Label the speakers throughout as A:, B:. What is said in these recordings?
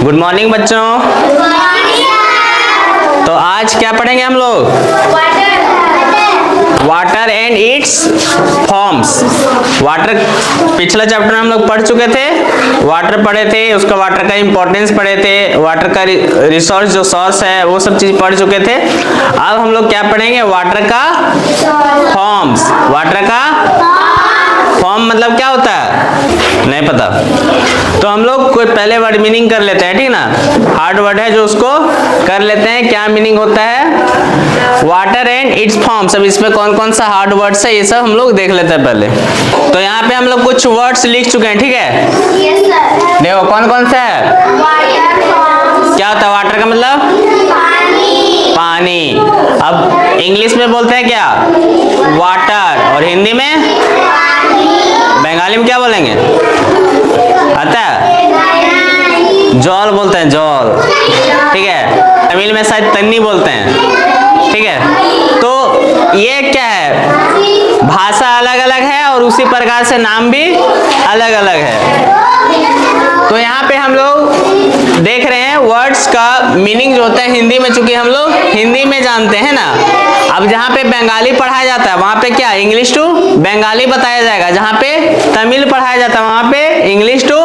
A: Good morning बच्चों। तो आज क्या पढ़ेंगे हम लोग? Water and it's forms. Water पिछला चैप्टर में हम लोग पढ़ चुके थे, वाटर पढ़े थे, उसका वाटर का इंपॉर्टेंस पढ़े थे, वाटर का रिसोर्स जो सोर्स है वो सब चीज पढ़ चुके थे। अब हम लोग क्या पढ़ेंगे? वाटर का फॉर्म्स। वाटर का फॉर्म मतलब क्या होता है? नहीं पता? तो हम लोग कोई पहले वर्ड मीनिंग कर लेते हैं, ठीक ना? हार्ड वर्ड है जो उसको कर लेते हैं, क्या मीनिंग होता है वाटर एंड इट्स फॉर्म्स। अब इसमें कौन कौन सा हार्ड वर्ड्स है ये सब हम लोग देख लेते हैं पहले। तो यहाँ पे हम लोग कुछ वर्ड्स लिख चुके हैं, ठीक है?
B: Yes sir.
A: देखो कौन कौन सा है। क्या होता है वाटर का मतलब? पानी। अब इंग्लिश में बोलते हैं क्या? वाटर। और हिंदी में? बंगाली में क्या बोलेंगे? आता है? जल बोलते हैं, जल, ठीक है? तमिल में शायद तन्नी बोलते हैं, ठीक है? तो ये क्या है? भाषा अलग अलग है और उसी प्रकार से नाम भी अलग अलग है। तो यहाँ पे हम लोग देख रहे हैं वर्ड्स का मीनिंग जो होता है हिंदी में, चूंकि हम लोग हिंदी में जानते हैं ना। अब जहाँ पे बंगाली पढ़ाया जाता है वहाँ पे क्या इंग्लिश टू बंगाली बताया जाएगा, जहाँ पे तमिल पढ़ाया जाता है वहाँ पे इंग्लिश टू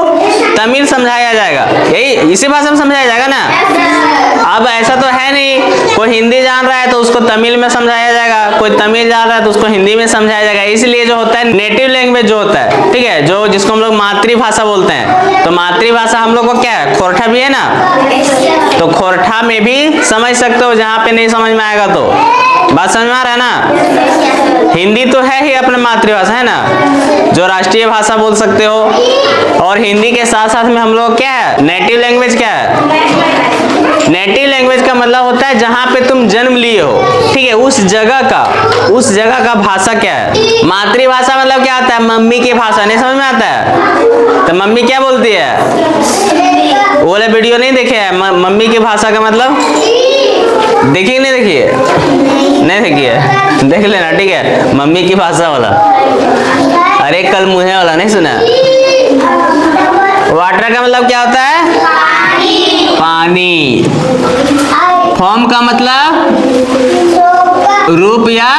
A: तमिल समझाया जाएगा। यही इसी भाषा में समझाया जाएगा ना। अब ऐसा तो है नहीं कोई हिंदी जान रहा है तो उसको तमिल में समझाया जाएगा, कोई तमिल जान रहा है तो उसको हिंदी में समझाया जाएगा। इसलिए जो होता है नेटिव लैंग्वेज जो होता है, ठीक है, जो जिसको हम लोग मातृभाषा बोलते हैं, तो मातृभाषा हम लोग को क्या है? खोरठा भी है ना। तो खोरठा में भी समझ सकते हो, जहाँ पे नहीं समझ में आएगा तो। बात समझ में आ रहा है ना? हिंदी तो है ही अपना मातृभाषा, है ना, जो राष्ट्रीय भाषा बोल सकते हो। और हिंदी के साथ साथ में हम लोग क्या है? नेटिव लैंग्वेज क्या है? नेटिव लैंग्वेज का मतलब होता है जहाँ पे तुम जन्म लिए हो, ठीक है, उस जगह का भाषा क्या है? मातृभाषा मतलब क्या आता है? मम्मी की भाषा। नहीं समझ में आता है? तो मम्मी क्या बोलती है? वो वाला वीडियो नहीं देखे है मम्मी की भाषा का मतलब? देखिए नहीं देखिए? नहीं देखिए? देख लेना, ठीक है, मम्मी की भाषा वाला। अरे कल मुहे वाला नहीं सुना? वाटर का मतलब क्या होता है? पानी। फॉर्म का मतलब रूप या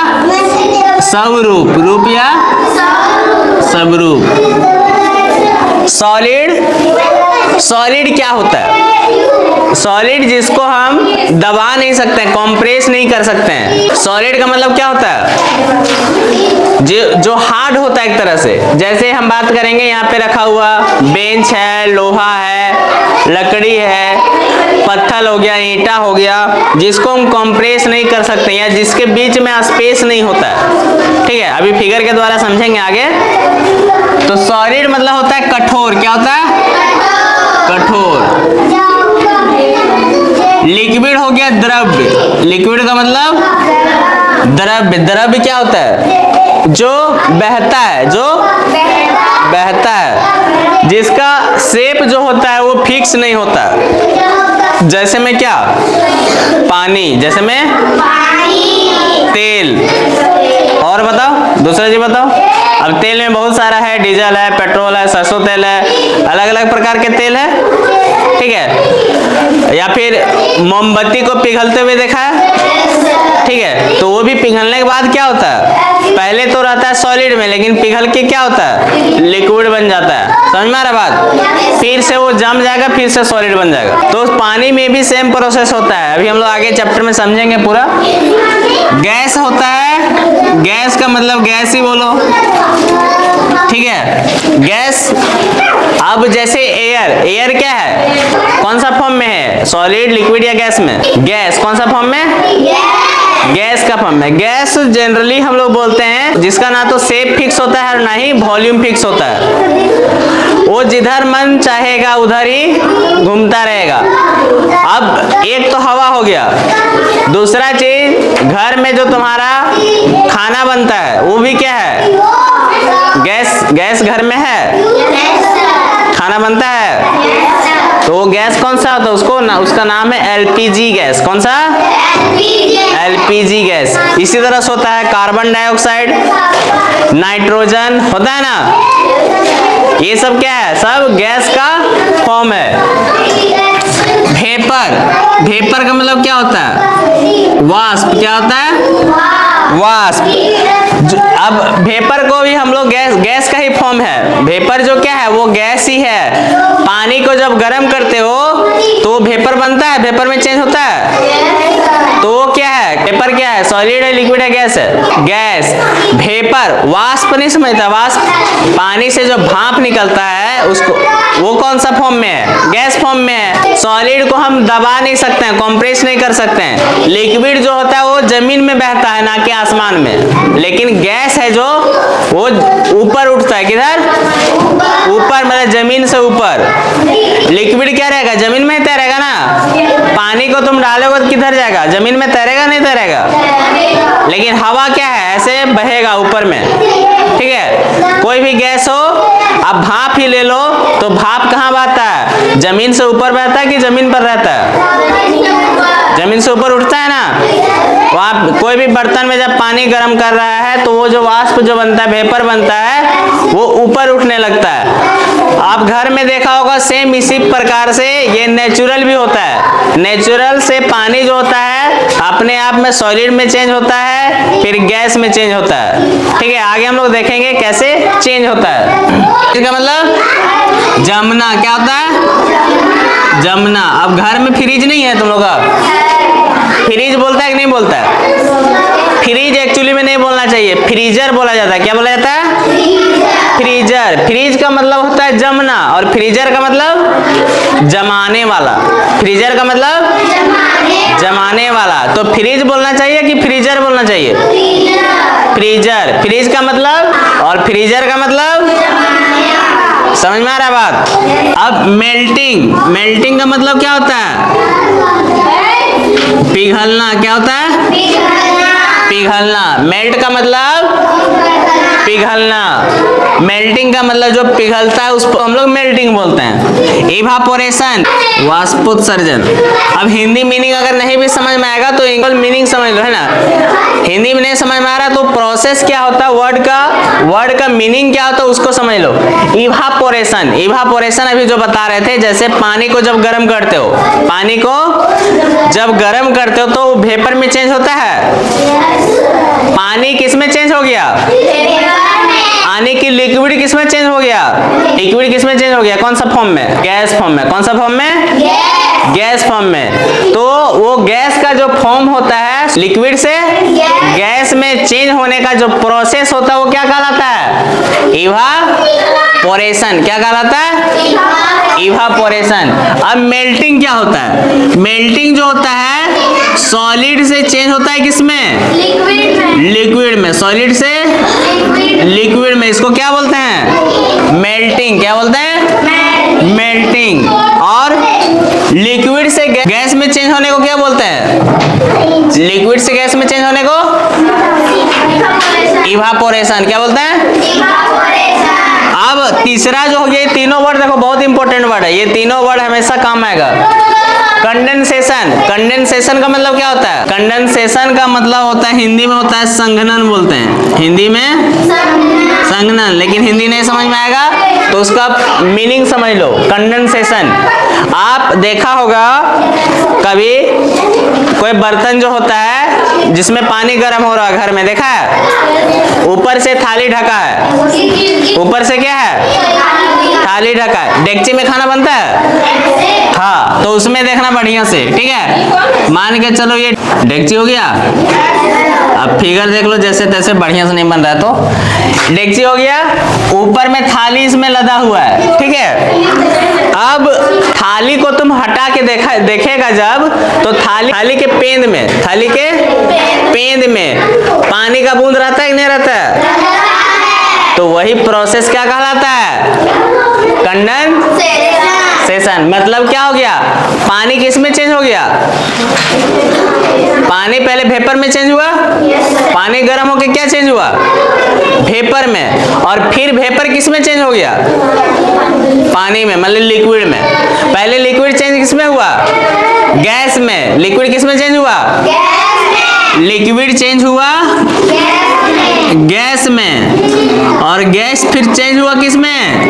A: स्वरूप, रूप या स्वरूप। सॉलिड क्या होता है? सॉलिड जिसको हम दबा नहीं सकते हैं, कॉम्प्रेस नहीं कर सकते हैं। सॉलिड का मतलब क्या होता है? जो हार्ड होता है एक तरह से। जैसे हम बात करेंगे यहाँ पे रखा हुआ बेंच है, लोहा है, लकड़ी है, पत्थर हो गया, ईंटा हो गया, जिसको हम कॉम्प्रेस नहीं कर सकते या जिसके बीच में स्पेस नहीं होता है, ठीक है? अभी फिगर के द्वारा समझेंगे आगे। तो सॉलिड मतलब होता है कठोर। क्या होता है? कठोर। लिक्विड हो गया द्रव्य। लिक्विड का मतलब द्रव्य। द्रव्य क्या होता है? जो बहता है, जो बहता है, जिसका शेप जो होता है वो फिक्स नहीं होता। जैसे में क्या? पानी। जैसे में तेल। और बताओ, दूसरा जी बताओ। अब तेल में बहुत सारा है, डीजल है, पेट्रोल है, सरसों तेल है, अलग अलग प्रकार के तेल है, ठीक है? या फिर मोमबत्ती को पिघलते हुए देखा है, ठीक है? तो वो भी पिघलने के बाद क्या होता है? पहले तो रहता है सॉलिड में, लेकिन पिघल के क्या होता है? लिक्विड बन जाता है। समझ में आ रहा बात? फिर से वो जम जाएगा, फिर से सॉलिड बन जाएगा। तो पानी में भी सेम प्रोसेस होता है। अभी हम लोग आगे चैप्टर में समझेंगे पूरा। गैस होता है। गैस का मतलब गैस ही बोलो, ठीक है? गैस। अब जैसे एयर क्या है? कौन सा फॉर्म में है? सॉलिड, लिक्विड या गैस में? गैस। कौन सा फॉर्म में? गैस का फॉर्म में। गैस जनरली हम लोग बोलते हैं जिसका ना तो शेप फिक्स होता है और ना ही वॉल्यूम फिक्स होता है। वो जिधर मन चाहेगा उधर ही घूमता रहेगा। अब एक तो हवा हो गया, दूसरा चीज घर में जो तुम्हारा खाना बनता है वो भी क्या है? गैस। गैस घर में है, खाना बनता है। तो वो गैस कौन सा होता है? उसका नाम है एलपीजी गैस। कौन सा? LPG gas. इसी तरह से होता है कार्बन डाइऑक्साइड, नाइट्रोजन, होता है ना? ये सब क्या है? सब गैस का फॉर्म है। वेपर का मतलब क्या होता है? वाष्प। क्या होता है? वाष्प। अब वेपर को भी हम लोग गैस का ही फॉर्म है। वेपर जो क्या है वो गैस ही है। पानी को जब गर्म करते हो तो वेपर बनता है, वेपर में चेंज होता है। तो वो क्या है? वेपर क्या है? सॉलिड है, लिक्विड है, गैस है? गैस। वेपर वाष्प नहीं समझता? वाष्प पानी से जो भाप निकलता है उसको, वो कौन सा फॉर्म में है? गैस फॉर्म में है। सॉलिड को हम दबा नहीं सकते हैं, कंप्रेस नहीं कर सकते हैं। लिक्विड जो होता है वो जमीन में बहता है, ना कि आसमान में। लेकिन गैस है जो वो ऊपर उठता है। किधर? ऊपर, मतलब जमीन से ऊपर। लिक्विड क्या रहेगा? जमीन में तैरेगा ना। पानी को तुम डालोगे तो किधर जाएगा? जमीन में तैरेगा, नहीं तैरेगा। लेकिन हवा क्या है? ऐसे बहेगा ऊपर में। ठीक है, कोई भी गैस हो, अब भाप ही ले लो तो भाप कहाँ बहता है? जमीन से ऊपर बहता है कि जमीन पर रहता है? जमीन से ऊपर उठता है ना। वहाँ कोई भी बर्तन में जब पानी गर्म कर रहा है तो वो जो वाष्प जो बनता है, वेपर बनता है, वो ऊपर उठने लगता है। आप घर में देखा होगा सेम इसी प्रकार से ये नेचुरल भी होता है। नेचुरल से पानी जो होता है अपने आप में सॉलिड में चेंज होता है, फिर गैस में चेंज होता है। ठीक है, आगे हम लोग देखेंगे कैसे चेंज होता है। इसका मतलब जमना। क्या होता है? जमना। अब घर में फ्रिज नहीं है तुम लोग का? फ्रिज बोलता है कि नहीं बोलता है? फ्रिज एक्चुअली में नहीं बोलना चाहिए, फ्रीजर बोला जाता है। क्या बोला जाता है? फ्रीजर। फ्रीज का मतलब होता है जमना, और फ्रीजर का मतलब जमाने वाला। फ्रीजर का मतलब जमाने वाला। तो फ्रिज बोलना चाहिए कि फ्रीजर बोलना चाहिए? फ्रीजर। फ्रीज का मतलब और फ्रीजर का मतलब, समझ में आ रहा है बात? अब मेल्टिंग। मेल्टिंग का मतलब क्या होता है? पिघलना। क्या होता है? पिघलना। मेल्ट का मतलब पिघलना। मेल्टिंग का मतलब जो पिघलता है उसको हम लोग मेल्टिंग बोलते हैं। इवापोरेशन, वाष्पोत्सर्जन। अब हिंदी मीनिंग अगर नहीं भी समझ में आएगा तो इंग्लिश मीनिंग समझ लो, है ना। हिंदी में नहीं समझ में आ रहा तो प्रोसेस क्या होता है, वर्ड का मीनिंग क्या होता है उसको समझ लो। इवापोरेशन। इवापोरेशन अभी जो बता रहे थे, जैसे पानी को जब गर्म करते हो, पानी को जब गर्म करते हो तो वेपर में चेंज होता है। पानी किस में चेंज हो गया? पानी की लिक्विड किस में चेंज हो गया? लिक्विड किस में चेंज हो गया? कौन सा फॉर्म में? गैस फॉर्म में। कौन सा फॉर्म में? गैस फॉर्म में। तो वो गैस का जो फॉर्म होता है लिक्विड से गैस में चेंज होने का जो प्रोसेस होता है वो क्या कहलाता है? इवापोरेशन। क्या कहलाता है? इवापोरेशन। अब मेल्टिंग क्या होता है? मेल्टिंग जो होता है सॉलिड से चेंज होता है किसमें? लिक्विड में। सॉलिड से लिक्विड में। इसको क्या बोलते हैं? मेल्टिंग। क्या बोलते हैं? मेल्टिंग। और लिक्विड से गैस में चेंज होने को क्या बोलते हैं? लिक्विड से गैस में चेंज होने को इवापोरेशन। क्या बोलते हैं? अब तीसरा जो हो गया, ये तीनों वर्ड देखो बहुत इंपॉर्टेंट वर्ड है, ये तीनों वर्ड हमेशा काम आएगा। कंडेंसेशन। कंडेंसेशन का मतलब क्या होता है? कंडेंसेशन का मतलब होता है, हिंदी में होता है संघनन बोलते हैं। हिंदी में संघनन। लेकिन हिंदी नहीं समझ में आएगा तो उसका मीनिंग समझ लो। कंडेंसेशन। आप देखा होगा कभी कोई बर्तन जो होता है जिसमें पानी गर्म हो रहा है, घर में देखा है? ऊपर से थाली ढका है। ऊपर से क्या है? थाली ढका है। डेगची में खाना बनता है? हाँ, तो उसमें देखना बढ़िया से, ठीक है। मान के चलो ये डेगची हो गया। अब फिगर देख लो जैसे तैसे, बढ़िया से नहीं बन रहा है तो डेगची हो गया। ऊपर में थाली इसमें लदा हुआ है, ठीक है। अब थाली को तुम हटा के देखेगा जब, तो थाली के पेंद में, थाली के पेंद में पानी का बूंद रहता है कि नहीं रहता है? तो वही प्रोसेस क्या कहलाता है? कंडेंसेशन। मतलब क्या हो गया? पानी किस में चेंज हो गया? पानी पहले वेपर में चेंज हुआ, पानी गर्म होके क्या चेंज हुआ? वेपर में। और फिर वेपर किस में चेंज हो गया? पानी में, मतलब लिक्विड में। पहले लिक्विड चेंज किस में हुआ? गैस में। लिक्विड किस में चेंज हुआ? लिक्विड चेंज हुआ गैस में। और गैस फिर चेंज हुआ किस में?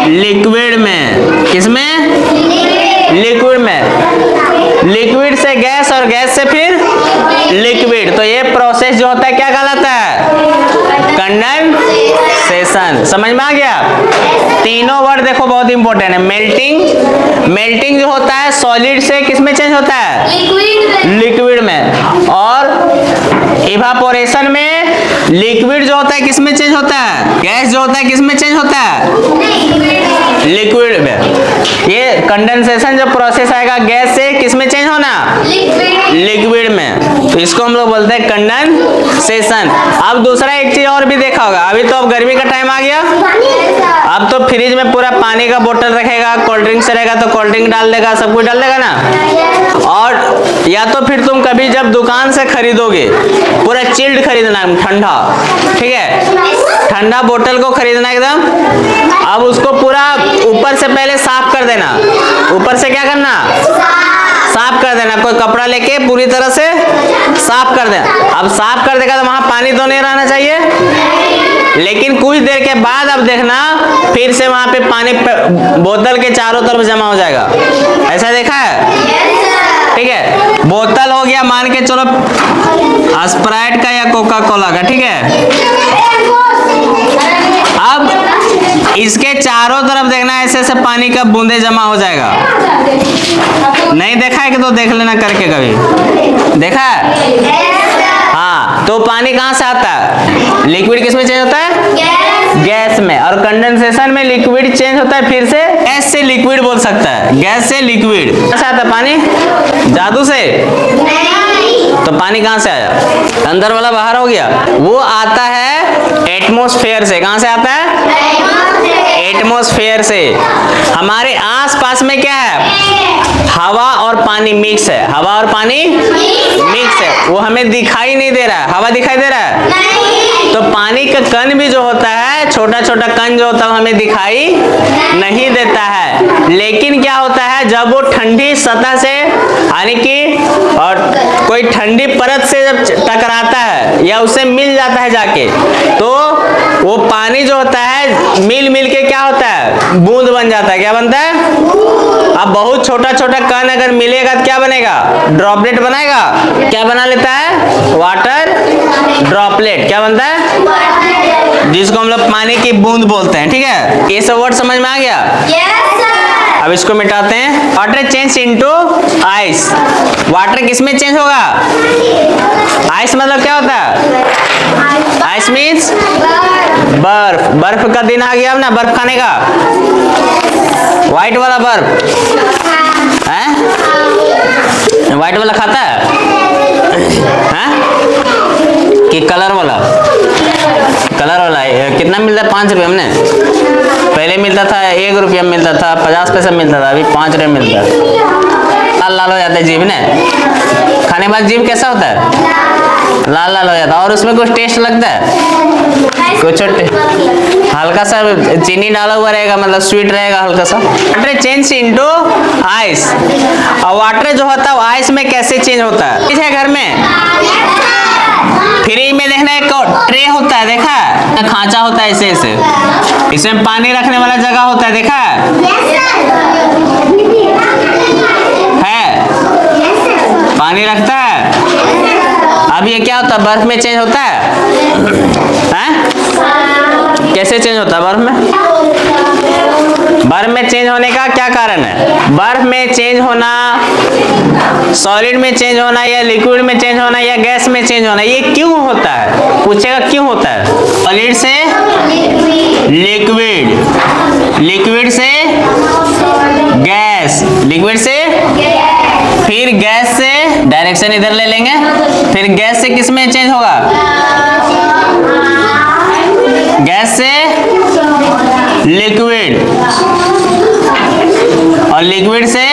A: लिक्विड में। किस में? लिक्विड में। लिक्विड से गैस और गैस से फिर लिक्विड। तो ये प्रोसेस जो होता है क्या कहलाता है? कंडेंसेशन। समझ में आ गया? तीनों वर्ड देखो बहुत इंपॉर्टेंट है। मेल्टिंग, मेल्टिंग जो होता है सॉलिड से किस में चेंज होता है? लिक्विड में। और इवापोरेशन में लिक्विड जो होता है किस में चेंज होता है? गैस जो होता है किस में चेंज होता है? लिक्विड में। ये कंडेंसेशन जो प्रोसेस आएगा गैस से किस में चेंज होना? लिक्विड में। तो इसको हम लोग बोलते हैं कंडेंसेशन। अब दूसरा एक चीज और भी देखा होगा, अभी तो अब गर्मी का टाइम आ गया, अब तो फ्रिज में पूरा पानी का बोतल रखेगा, कोल्ड ड्रिंक से रहेगा तो कोल्ड ड्रिंक डाल देगा, सब कुछ डाल देगा ना। और या तो फिर तुम कभी जब दुकान से खरीदोगे पूरा चिल्ड खरीदना, ठंडा, ठीक है, ठंडा बोतल को खरीदना एकदम। अब उसको पूरा ऊपर से पहले साफ कर देना। ऊपर से क्या करना? साफ कर देना। कोई कपड़ा लेके पूरी तरह से साफ कर देना। अब साफ कर देगा तो वहां पानी तो नहीं रहना चाहिए, लेकिन कुछ देर के बाद अब देखना फिर से वहां पे पानी बोतल के चारों तरफ जमा हो जाएगा। ऐसा देखा है? ठीक है, बोतल हो गया मान के चलो स्प्राइट का या कोका कोला का, ठीक है। अब इसके चारों तरफ देखना ऐसे ऐसे पानी का बूंदे जमा हो जाएगा। नहीं देखा है कि तो देख लेना करके, कभी देखा है? हाँ, तो पानी कहाँ से आता है? लिक्विड किस में चेंज होता है? गैस में। और कंडेंसेशन में लिक्विड चेंज होता है फिर से गैस से लिक्विड बोल सकता है, गैस से लिक्विड। कहाँ से आता है पानी? जादू से? तो पानी कहाँ से आया? अंदर वाला बाहर हो गया। वो आता है एटमॉस्फेयर से। कहाँ से आता है? एटमॉस्फेयर से। हमारे आसपास में क्या है? हवा और पानी मिक्स है। हवा और पानी मिक्स है, वो हमें दिखाई नहीं दे रहा है। हवा दिखाई दे रहा है? तो पानी का कण भी जो होता है, छोटा छोटा कण जो होता है, हमें दिखाई नहीं देता है। लेकिन क्या होता है, जब वो ठंडी सतह से यानी कि और कोई ठंडी परत से जब टकराता है या उससे मिल जाता है जाके, तो वो पानी जो होता है मिल मिल के क्या होता है? बूंद बन जाता है। क्या बनता है? अब बहुत छोटा छोटा कण अगर मिलेगा तो क्या बनेगा? ड्रॉपलेट बनाएगा। क्या बना लेता है? Water droplet. क्या बनता है? जिसको हम लोग पानी की बूंद बोलते हैं, ठीक है। ये सब वर्ड समझ में आ गया? अब इसको मिटाते हैं। Water change into ice. Water किस में चेंज होगा? आइस मतलब क्या होता है? आइस मीन्स बर्फ। बर्फ का दिन आ गया अब ना, बर्फ खाने का। व्हाइट वाला बर्फ है? व्हाइट वाला खाता है? कि कलर वाला? कलर वाला कितना मिलता है? 5 रुपये। हमने पहले मिलता था 1 रुपया मिलता था, 50 पैसा मिलता था, अभी 5 रुपये मिलता है। लाल लाल हो जाता है जीभ ने, खाने के बाद जीभ कैसा होता है? लाल लाल हो जाता है। और उसमें कुछ टेस्ट लगता है? कुछ हल्का सा चीनी डाला हुआ रहेगा, मतलब स्वीट रहेगा हल्का सा। Water change into ice. और वाटर जो होता है वो आइस में कैसे चेंज होता है? घर में फ्रिज में देखना एक ट्रे होता है, देखा है? खांचा होता है ऐसे ऐसे, इसमें पानी रखने वाला जगह होता है, देखा है? पानी रखता है। अब ये क्या होता है? बर्फ में चेंज होता है? कैसे चेंज होता है बर्फ में? बर्फ में चेंज होने का क्या कारण है? बर्फ में चेंज होना, सॉलिड में चेंज होना, या लिक्विड में चेंज होना, या गैस में चेंज होना, ये क्यों होता है? पूछेगा क्यों होता है? सॉलिड से लिक्विड, लिक्विड से गैस, लिक्विड से फिर गैस से, डायरेक्शन इधर ले लेंगे, फिर गैस से किस में चेंज होगा? गैस से लिक्विड, और लिक्विड से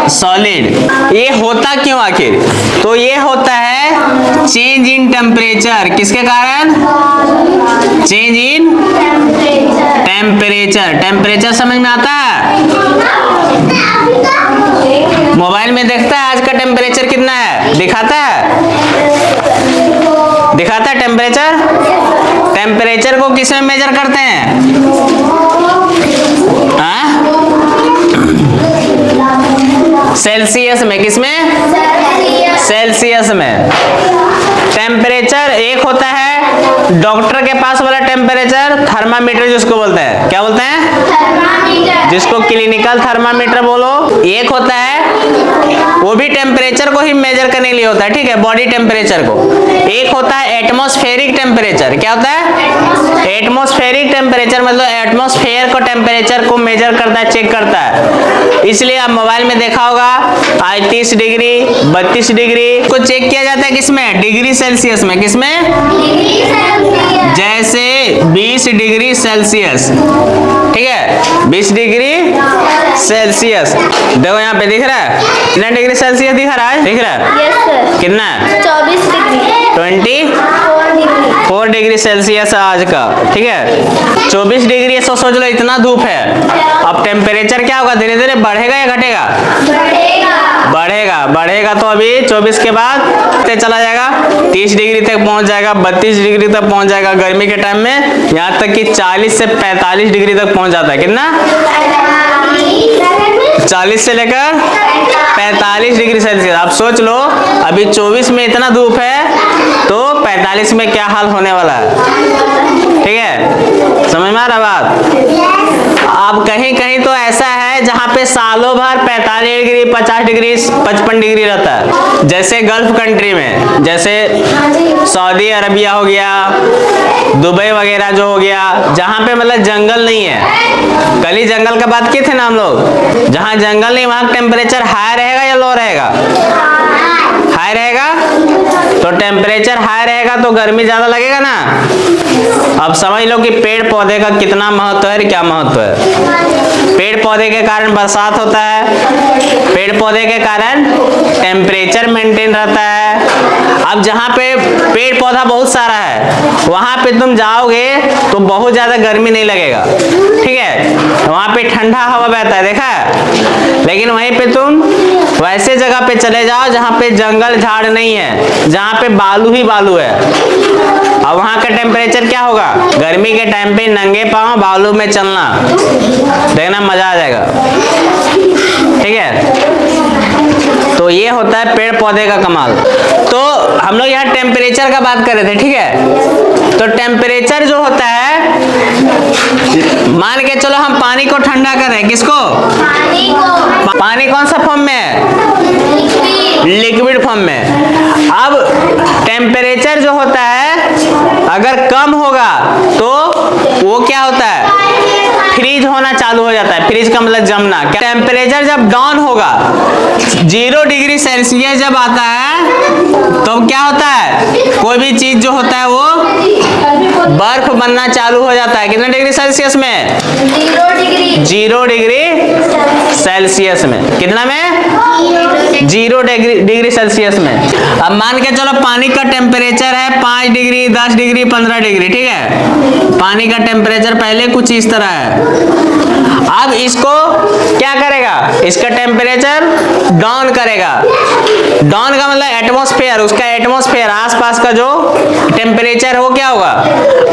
A: सॉलिड। ये होता क्यों आखिर? तो ये होता है चेंज इन टेम्परेचर। किसके कारण? Change in temperature. टेम्परेचर समझ में आता है? मोबाइल में देखता है आज का टेम्परेचर कितना है? दिखाता है? दिखाता है टेम्परेचर? टेम्परेचर को किस में मेजर करते हैं? सेल्सियस में। किसमें? सेल्सियस में। टेम्परेचर एक होता है डॉक्टर के पास वाला टेम्परेचर, थर्मामीटर जिसको बोलते हैं। क्या बोलते हैं? थर्मामीटर, जिसको क्लिनिकल थर्मामीटर बोलो। एक होता है वो भी टेम्परेचर को ही मेजर करने के लिए होता है, ठीक है, बॉडी टेम्परेचर को। एक होता है एटमॉस्फेरिक टेम्परेचर। क्या होता है? एटमॉस्फेरिक टेम्परेचर मतलब एटमॉस्फेयर को टेम्परेचर को मेजर करता है, चेक करता है। इसलिए आप मोबाइल में देखा होगा आज 30 डिग्री 32 डिग्री को चेक किया जाता है। किसमें? डिग्री सेल्सियस में। किसमें? जैसे 20 डिग्री सेल्सियस, ठीक है, 20 डिग्री सेल्सियस। देखो यहाँ पे दिख रहा है कितना डिग्री सेल्सियस दिख रहा है? दिख रहा है?
B: Yes sir.
A: कितना है?
B: 24 डिग्री
A: 24 डिग्री सेल्सियस आज का, ठीक है। 24 डिग्री ऐसा सोच लो, इतना धूप है। अब टेम्परेचर क्या होगा? धीरे धीरे बढ़ेगा या घटेगा? बढ़ेगा। बढ़ेगा तो अभी 24 के बाद चला जाएगा 30 डिग्री तक पहुंच जाएगा, 32 डिग्री तक पहुंच जाएगा। गर्मी के टाइम में यहाँ तक कि 40 से 45 डिग्री तक पहुंच जाता है। कितना? 40 से लेकर 45 डिग्री सेल्सियस। आप सोच लो अभी 24 में इतना धूप है तो 45 में क्या हाल होने वाला है, ठीक है, समझ में आ रहा बात? अब कहीं कहीं तो ऐसा है जहाँ पे सालों भर 45 डिग्री 50 डिग्री 55 डिग्री रहता है, जैसे गल्फ कंट्री में, जैसे सऊदी अरबिया हो गया, दुबई वगैरह जो हो गया, जहाँ पे मतलब जंगल नहीं है। कल ही जंगल का बात किए थे ना हम लोग। जहाँ जंगल नहीं वहाँ टेम्परेचर हाई रहेगा या लो रहेगा? हाई रहेगा। तो टेम्परेचर हाई रहेगा तो गर्मी ज्यादा लगेगा ना। अब समझ लो कि पेड़ पौधे का कितना महत्व है, क्या महत्व है। पेड़ पौधे के कारण बरसात होता है, पेड़ पौधे के कारण टेम्परेचर मेंटेन रहता है। अब जहाँ पे पेड़ पौधा बहुत सारा है वहां पे तुम जाओगे तो बहुत ज्यादा गर्मी नहीं लगेगा, ठीक है, वहां पे ठंडा हवा बहता है, देखा है। लेकिन वहीं पे तुम वैसे जगह पे चले जाओ जहाँ पे जंगल झाड़ नहीं है, जहाँ पे बालू ही बालू है। अब वहां का टेम्परेचर क्या होगा? गर्मी के टाइम पे नंगे पांव बालू में चलना, देखना मजा आ जाएगा, ठीक है। तो ये होता है पेड़ पौधे का कमाल। तो हम लोग यहाँ टेम्परेचर का बात कर रहे थे, ठीक है। तो टेम्परेचर जो होता है, मान के चलो हम पानी को ठंडा कर रहे हैं। किसको? पानी कौन सा फॉर्म में है? लिक्विड फॉर्म में। अब टेम्परेचर जो होता है अगर कम होगा तो वो क्या होता है? फ्रीज होना चालू हो जाता है। फ्रीज का मतलब जमना। टेम्परेचर जब डाउन होगा 0 डिग्री सेल्सियस जब आता है तो क्या होता है? कोई भी चीज जो होता है वो बर्फ बनना चालू हो जाता है। कितने डिग्री सेल्सियस में? 0 डिग्री सेल्सियस में। कितना में? 0 डिग्री सेल्सियस में। अब मान के चलो पानी का टेम्परेचर है 5 डिग्री 10 डिग्री 15 डिग्री, ठीक है। पानी का टेम्परेचर पहले कुछ इस तरह है। अब इसको क्या करेगा? इसका टेम्परेचर डाउन करेगा। डाउन का मतलब एटमॉस्फेयर, उसका एटमॉस्फेयर आसपास का जो टेम्परेचर है वो क्या होगा?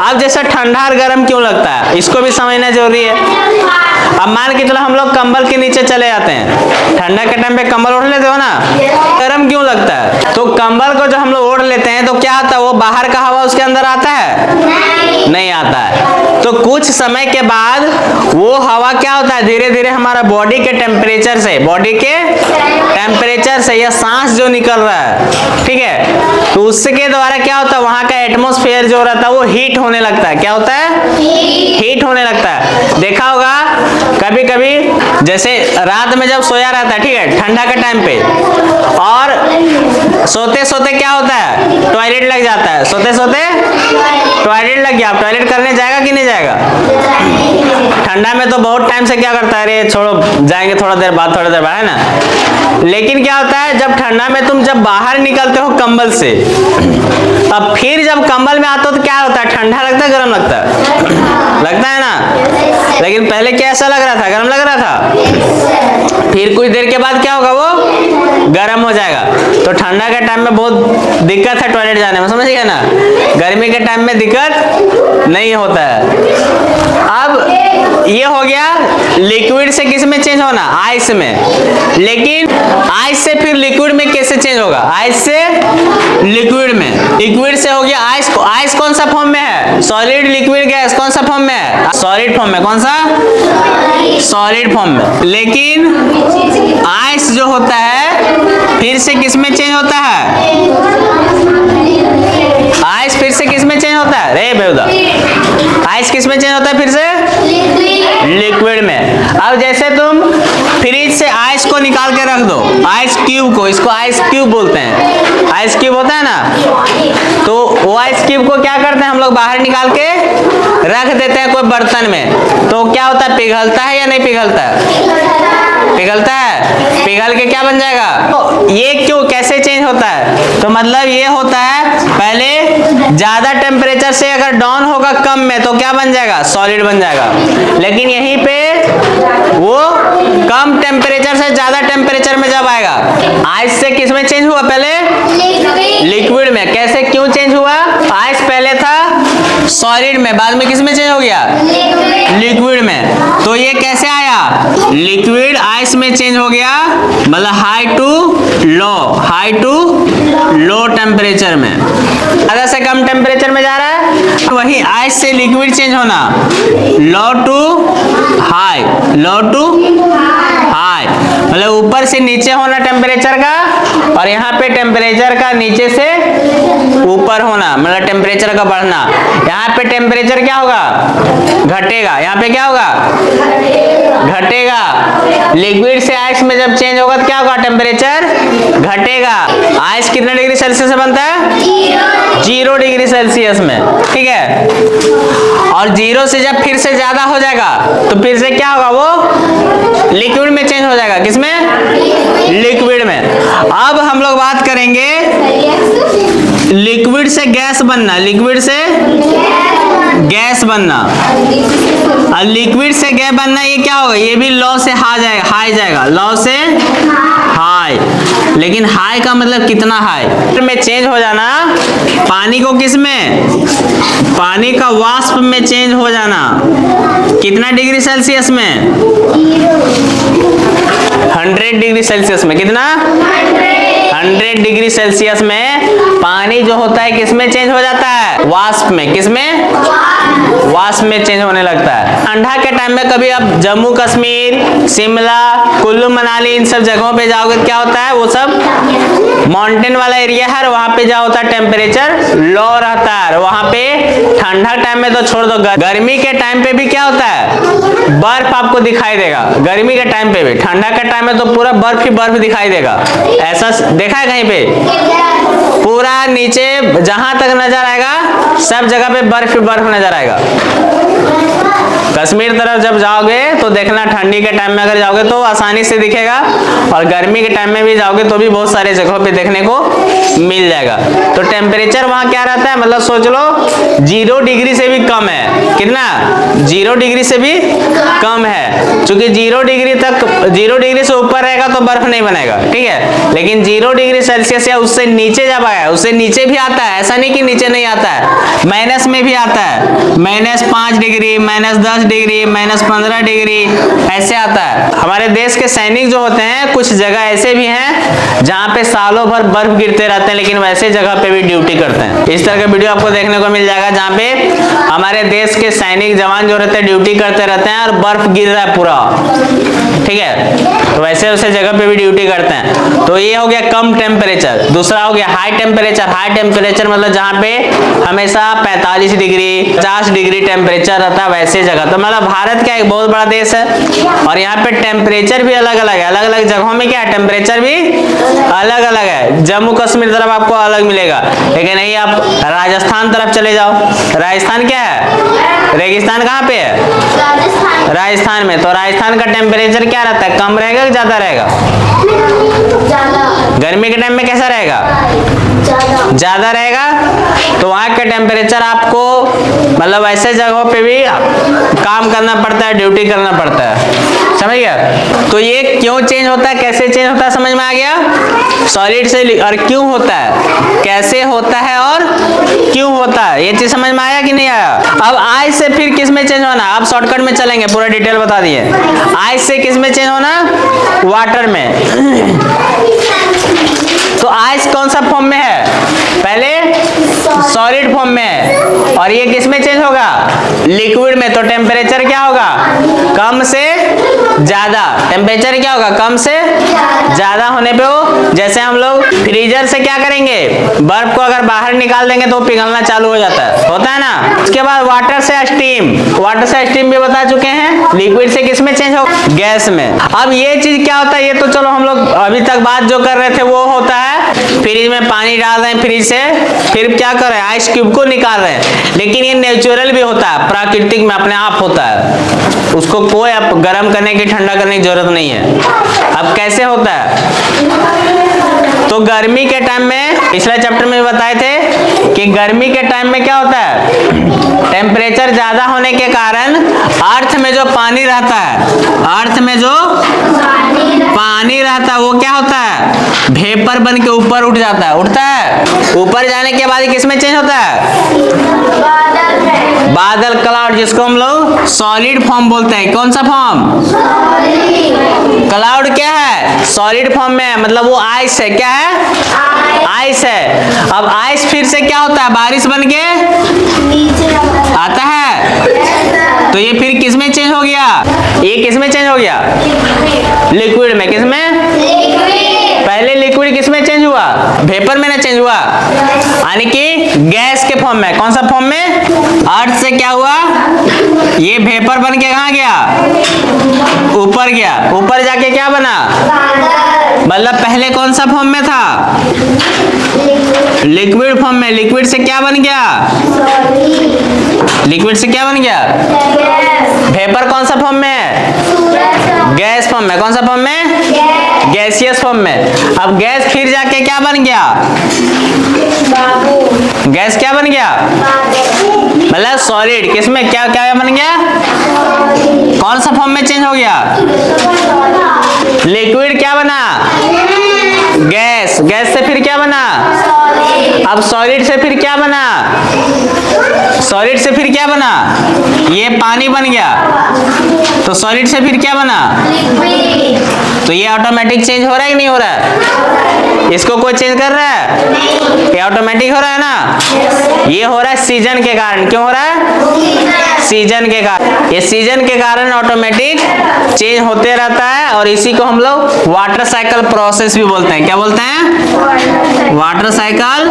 A: अब जैसे ठंडा और गर्म क्यों लगता है इसको भी समझना जरूरी है। अब मान के चलो हम लोग कंबल के नीचे चले जाते हैं, ठंडा के टाइम पे कंबल ओढ़ लेते हो ना, गर्म क्यों लगता है? तो कंबल को जो हम लोग ओढ़ लेते हैं तो क्या होता है? वो बाहर का हवा उसके अंदर आता है? नहीं आता है। तो कुछ समय के बाद वो हवा क्या होता है? धीरे धीरे हमारा बॉडी के टेम्परेचर से या सांस जो निकल रहा है, ठीक है, तो उसके द्वारा क्या होता है? वहां का एटमॉस्फेयर जो रहता है वो हीट होने लगता है। क्या होता है? हीट होने लगता है। देखा होगा कभी कभी जैसे रात में जब सोया रहता है, ठीक है, ठंडा के टाइम पे, और सोते सोते क्या होता है? टॉयलेट लग जाता है। सोते सोते टॉयलेट लग गया। टॉयलेट करने जाएगा कि नहीं जाएगा? ठंडा में तो बहुत टाइम से क्या करता है? अरे छोड़ो, जाएंगे थोड़ा देर बाद, है ना। लेकिन क्या होता है जब ठंडा में तुम जब बाहर निकलते हो कंबल से, अब फिर जब कंबल में आते हो तो क्या होता है? ठंडा लगता है, गर्म लगता है? लगता है ना। लेकिन पहले कैसा लग रहा था? गर्म लग रहा था। फिर कुछ देर के बाद क्या होगा? वो गर्म हो जाएगा। तो ठंडा के टाइम में बहुत दिक्कत है टॉयलेट जाने में, समझ गए ना। गर्मी के टाइम में दिक्कत नहीं होता है। अब ये हो गया लिक्विड से किस में चेंज होना, आइस में। लेकिन आइस से फिर लिक्विड में कैसे चेंज होगा, आइस से लिक्विड में। लिक्विड से हो गया आइस, आइस कौन सा फॉर्म में है, सॉलिड लिक्विड गैस कौन सा फॉर्म में है, सॉलिड फॉर्म में। कौन सा, सॉलिड फॉर्म में। लेकिन आइस जो होता है फिर से किस में चेंज होता है, आइस फिर से किस में चेंज होता है, रे बेहुदा, आइस किस में चेंज होता है फिर से, लिक्विड में। अब जैसे तुम फ्रिज से आइस को निकाल के रख दो, आइस क्यूब को, इसको आइस क्यूब बोलते हैं, आइस क्यूब होता है ना, तो वो आइस क्यूब को क्या करते हैं हम लोग, बाहर निकाल के रख देते हैं कोई बर्तन में, तो क्या होता है, पिघलता है या नहीं पिघलता है, पिघलता है। पिघल के क्या बन जाएगा, तो ये क्यों कैसे चेंज होता है, तो मतलब ये होता है पहले ज्यादा टेम्परेचर से अगर डाउन होगा कम में तो क्या बन जाएगा, सॉलिड बन जाएगा। लेकिन यहीं पे वो कम टेम्परेचर से ज्यादा टेम्परेचर में जब आएगा, आइस से किस में चेंज हुआ, पहले लिक्विड में। कैसे क्यों चेंज हुआ, आइस पहले था सॉलिड में, बाद में किस में चेंज हो गया, लिक्विड में। तो ये कैसे आया, लिक्विड आइस में चेंज हो गया, मतलब high to low, high to low temperature में, ज्यादा से कम टेम्परेचर में जा रहा है। वही आइस से लिक्विड चेंज होना, low to high, low to high, मतलब ऊपर से नीचे होना टेम्परेचर का, और यहाँ पे टेम्परेचर का नीचे से ऊपर होना, मतलब टेम्परेचर का बढ़ना। यहाँ पे टेम्परेचर क्या होगा, घटेगा, यहाँ पे क्या होगा, घटेगा। लिक्विड से आइस में जब चेंज होगा तो क्या होगा, टेम्परेचर घटेगा। आइस कितने डिग्री सेल्सियस से बनता है, 0 डिग्री सेल्सियस में, ठीक है। और 0 से जब फिर से ज्यादा हो जाएगा तो फिर से क्या होगा, वो लिक्विड में चेंज हो जाएगा, किसमें, लिक्विड में। अब हम लोग बात करेंगे लिक्विड से गैस बनना, लिक्विड से गैस बनना, और लिक्विड से गैस बनना ये क्या होगा, ये भी लॉ से हाई जाएगा, लॉ से हाई। लेकिन हाई का मतलब कितना हाई में चेंज हो जाना, पानी को किस में, पानी का वाष्प में चेंज हो जाना, कितना डिग्री सेल्सियस में, 100 डिग्री सेल्सियस में। कितना, 100 डिग्री सेल्सियस में पानी जो होता है किस में चेंज हो जाता है, वाष्प में। किस में, वाष्प में चेंज होने लगता है। ठंडा के टाइम में कभी आप जम्मू कश्मीर, शिमला, कुल्लू मनाली इन सब जगहों पे जाओगे क्या होता है, वो सब माउंटेन वाला एरिया है, वहां पे क्या होता है, टेम्परेचर लो रहता है। वहां पे ठंडा टाइम में तो छोड़ दो, गर्मी के टाइम पे भी क्या होता है, बर्फ आपको दिखाई देगा। गर्मी के टाइम पे भी, ठंडा के टाइम में तो पूरा बर्फ ही बर्फ दिखाई देगा। ऐसा देखा है कहीं पे, पूरा नीचे जहां तक नजर आएगा सब जगह पे बर्फ ही बर्फ नजर आएगा। कश्मीर तरफ जब जाओगे तो देखना, ठंडी के टाइम में अगर जाओगे तो आसानी से दिखेगा, और गर्मी के टाइम में भी जाओगे तो भी बहुत सारे जगहों पे देखने को मिल जाएगा। तो टेम्परेचर वहां क्या रहता है, मतलब सोच लो 0 डिग्री से भी कम है। कितना, 0 डिग्री से भी कम है। क्योंकि 0 डिग्री तक, 0 डिग्री से ऊपर रहेगा तो बर्फ नहीं बनेगा, ठीक है। लेकिन 0 डिग्री सेल्सियस या उससे नीचे जब आया, उससे नीचे भी आता है, ऐसा नहीं कि नीचे नहीं आता है, माइनस में भी आता है, -5 डिग्री, -10 डिग्री, -15 डिग्री, ऐसे आता है। हमारे देश के सैनिक जो होते हैं, कुछ जगह ऐसे भी हैं जहाँ पे सालों भर बर्फ गिरते रहते हैं, लेकिन वैसे जगह पे भी ड्यूटी करते हैं। इस तरह का वीडियो आपको देखने को मिल जाएगा जहाँ पे हमारे देश के सैनिक जवान जो रहते हैं ड्यूटी करते रहते हैं और बर्फ गिर रहा है पूरा, ठीक है। तो वैसे वैसे जगह पे भी ड्यूटी करते हैं। तो ये हो गया कम टेम्परेचर। दूसरा हो गया हाई टेम्परेचर। हाई टेम्परेचर मतलब जहाँ पे हमेशा 45 डिग्री 50 डिग्री टेम्परेचर रहता है, वैसे जगह। तो मतलब भारत क्या एक बहुत बड़ा देश है, और यहाँ पे टेम्परेचर भी अलग अलग है। अलग अलग जगहों में क्या है, टेम्परेचर भी अलग अलग है। जम्मू कश्मीर तरफ आपको अलग मिलेगा, लेकिन नहीं आप राजस्थान तरफ चले जाओ, राजस्थान क्या है, रेगिस्तान कहाँ पे है, राजस्थान में। तो राजस्थान का टेम्परेचर क्या रहता है, कम रहेगा कि ज्यादा रहेगा, गर्मी के टाइम में कैसा रहेगा, ज्यादा रहेगा। तो वहाँ का टेम्परेचर आपको मतलब ऐसे जगहों पे भी काम करना पड़ता है, ड्यूटी करना पड़ता है, समझ गया। तो ये क्यों चेंज होता है, कैसे चेंज होता है, समझ में आ गया। सॉलिड से और क्यों होता है, कैसे होता है और क्यों होता है, ये चीज समझ में आया कि नहीं आया। अब आइस से फिर किस में चेंज होना, आप शॉर्टकट में चलेंगे, पूरा डिटेल बता दिए। आइस से किस में चेंज होना, वाटर में। तो आइस कौन सा फॉर्म में है, पहले सॉलिड फॉर्म में है, और ये किस में चेंज होगा, लिक्विड में। तो टेम्परेचर क्या होगा, कम से ज्यादा। टेम्परेचर क्या होगा, कम से ज्यादा होने पे वो, जैसे हम लोग फ्रीजर से क्या करेंगे, बर्फ को अगर बाहर निकाल देंगे तो पिघलना चालू हो जाता है, होता है ना। उसके बाद वाटर से स्टीम, वाटर से स्टीम भी बता चुके हैं। लिक्विड से किस में चेंज होगा, गैस में। अब ये चीज क्या होता है, ये तो चलो हम लोग अभी तक बात जो कर रहे थे वो होता है फ्रिज में पानी डाल रहे हैं, फ्रिज से फिर क्या कर रहे हैं, आइस क्यूब को निकाल रहे हैं। लेकिन ये नेचुरल भी होता है, प्राकृतिक में अपने आप होता है, उसको कोई गर्म करने की, ठंडा करने की जरूरत नहीं है। अब कैसे होता है, तो गर्मी के टाइम में, पिछले चैप्टर में बताए थे कि गर्मी के टाइम में क्या होता है, टेम्परेचर ज्यादा होने के कारण अर्थ में जो पानी रहता है, अर्थ में जो पानी रहता है वो क्या होता है, वेपर बन के ऊपर उठ जाता है, उठता है। ऊपर जाने के बाद किस में चेंज होता है, बादल, क्लाउड, जिसको हम लोग सॉलिड फॉर्म बोलते हैं। कौन सा फॉर्म, क्लाउड क्या है, सॉलिड फॉर्म में है, मतलब वो आइस है, क्या है, आइस है। अब आइस फिर से क्या होता है, बारिश बन के आता है। तो ये फिर किस में चेंज हो गया, ये किस में चेंज हो गया, लिक्विड में। किस में, पहले लिक्विड किस में चेंज हुआ, वेपर में ना चेंज हुआ, यानी कि गैस के फॉर्म में। कौन सा फॉर्म में, अर्थ से क्या हुआ, ये वेपर बन के कहां गया, ऊपर गया। ऊपर जाके क्या बना, मतलब पहले कौन सा फॉर्म में था, लिक्विड फॉर्म में। लिक्विड से क्या बन गया, लिक्विड से क्या बन गया, वेपर। कौन सा फॉर्म में है, गैस फॉर्म में। कौन सा फॉर्म में, गैसियस फॉर्म में। अब गैस फिर जाके क्या बन गया, गैस क्या बन गया, मतलब सॉलिड। किसमें क्या क्या बन गया, कौन सा फॉर्म में चेंज हो गया, लिक्विड क्या बना, गैस। गैस से फिर क्या बना, अब सॉलिड से फिर क्या बना, सॉलिड से फिर क्या बना, ये पानी बन गया। तो सॉलिड से फिर क्या बना, तो ये ऑटोमेटिक चेंज हो रहा है कि नहीं हो रहा है, इसको कोई चेंज कर रहा है, ये ऑटोमेटिक हो रहा है ना। ये हो रहा है सीजन के कारण। क्यों हो रहा है, सीजन के कारण। ये सीजन के कारण ऑटोमेटिक चेंज होते रहता है, और इसी को हम लोग वाटर साइकिल प्रोसेस भी बोलते हैं। क्या बोलते हैं, वाटर साइकिल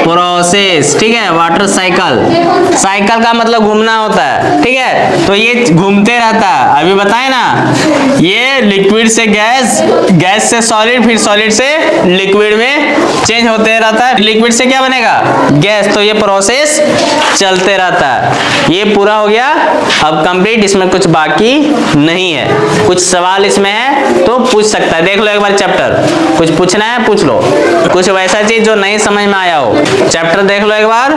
A: प्रोसेस, ठीक है। वाटर साइकिल, साइकिल का मतलब घूमना होता है, ठीक है। तो ये घूमते रहता है। अभी बताए ना, ये लिक्विड से गैस, गैस से सॉलिड, फिर सॉलिड से लिक्विड में चेंज होते रहता है। लिक्विड से क्या बनेगा, गैस। तो ये प्रोसेस चलते रहता है। ये पूरा हो गया, अब कंप्लीट। इसमें कुछ बाकी नहीं है। कुछ सवाल इसमें है तो पूछ सकता है, देख लो एक बार चैप्टर, कुछ पूछना है पूछ लो। कुछ वैसा चीज जो नहीं समझ में आया हो, चैप्टर देख लो एक बार,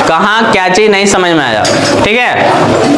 A: कहाँ क्या चीज नहीं समझ में आया, ठीक है।